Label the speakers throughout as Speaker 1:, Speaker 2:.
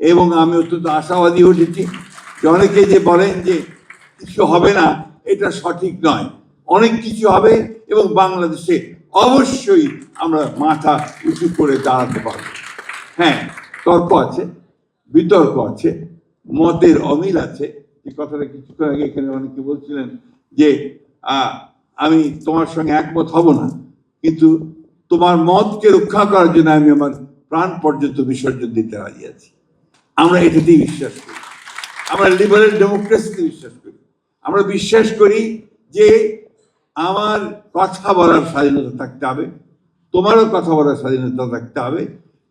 Speaker 1: এবং আমি অত্যন্ত আশাবাদী উঠেছি যে অনেকে যে বলেন যে কিছু হবে না, এটা সঠিক নয়, অনেক কিছু হবে এবং বাংলাদেশে অবশ্যই আমরা মাথা উঁচু করে দাঁড়াতে পারব। হ্যাঁ, তর্ক আছে, বিতর্ক আছে, মতের অমিল আছে। এই কথাটা কিছুক্ষণ আগে এখানে অনেকে বলছিলেন যে আমি তোমার সঙ্গে একমত হব না, কিন্তু তোমার মতকে রক্ষা করার জন্য আমি আমার প্রাণ পর্যন্ত বিসর্জন দিতে রাজি আছি। আমরা এটাতেই বিশ্বাস করি, আমরা লিবারেল ডেমোক্রেসিতে বিশ্বাস করি। আমরা বিশ্বাস করি যে আমার কথা বলার স্বাধীনতা থাকতে হবে, তোমারও কথা বলার স্বাধীনতা থাকতে হবে,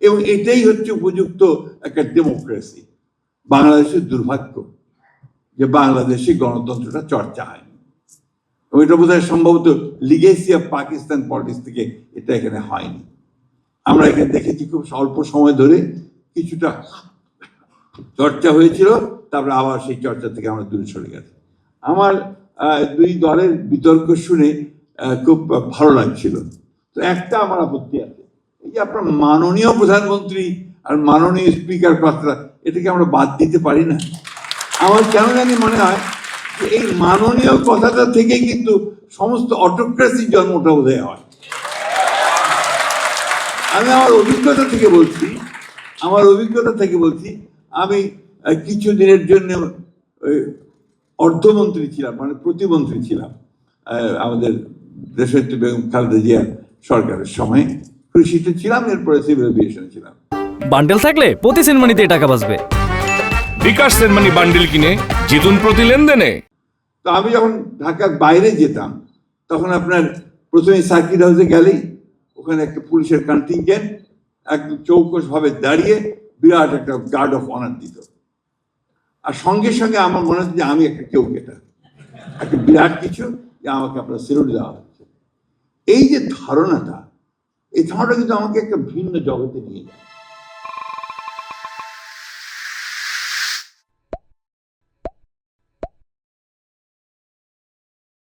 Speaker 1: এবং এটাই হচ্ছে উপযুক্ত একটা ডেমোক্রেসি। বাংলাদেশের দুর্ভাগ্য যে বাংলাদেশে গণতন্ত্রটা চর্চা হয়নি, ওইটা বোধ হয় সম্ভবত লিগেসি অফ পাকিস্তান পলিটিক্স থেকে এটা এখানে হয়নি। আমরা এখানে দেখেছি খুব স্বল্প সময় ধরে কিছুটা চর্চা হয়েছিল, তারপরে আবার সেই চর্চা থেকে আমরা দূরে সরে গেছি। আমার দুই দলের বিতর্ক শুনে খুব ভালো লাগছিল। তো একটা আমার আপত্তি আছে, এই যে আপনার মাননীয় প্রধানমন্ত্রী আর মাননীয় স্পিকার কথা, এটাকে আমরা বাদ দিতে পারি না? আমার কেন জানি মনে হয় যে এই মাননীয় কথাটা থেকে কিন্তু সমস্ত অটোক্রেসির জন্মটা বোধহয় হয়। আমি আমার অভিজ্ঞতা থেকে বলছি, আমি কিছু দিনের জন্য অর্থমন্ত্রী ছিলাম, মানে প্রতিমন্ত্রী ছিলাম আমাদের দেশনেত্রী বেগম খালেদা জিয়া সরকারের সময়। কৃষিতে ছিলাম, এরপরে সিভিল এভিয়েশনে ছিলাম।
Speaker 2: বান্ডেল থাকলে প্রতি সেনমানিতে টাকা বাঁচবে।
Speaker 3: বিকাশ সেনমানি বান্ডেল কিনে জিতুন প্রতি লেনদেনে।
Speaker 1: তো আমি যখন ঢাকার বাইরে যেতাম, তখন আপনার প্রথমে সার্কিট হাউসে গেলেই ওখানে একটা পুলিশের কন্টিনজেন্ট একদম চৌকস ভাবে দাঁড়িয়ে বিরাট একটা গার্ড অফ অনার দিত, আর সঙ্গে সঙ্গে আমার মনে হচ্ছে যে আমি একটা কেটা একটা বিরাট কিছু, যে আমাকে আপনার সেলুট দেওয়া হচ্ছে। এই যে ধারণাটা, এই ধারণাটা কিন্তু আমাকে একটা ভিন্ন জগতে নিয়ে যায়।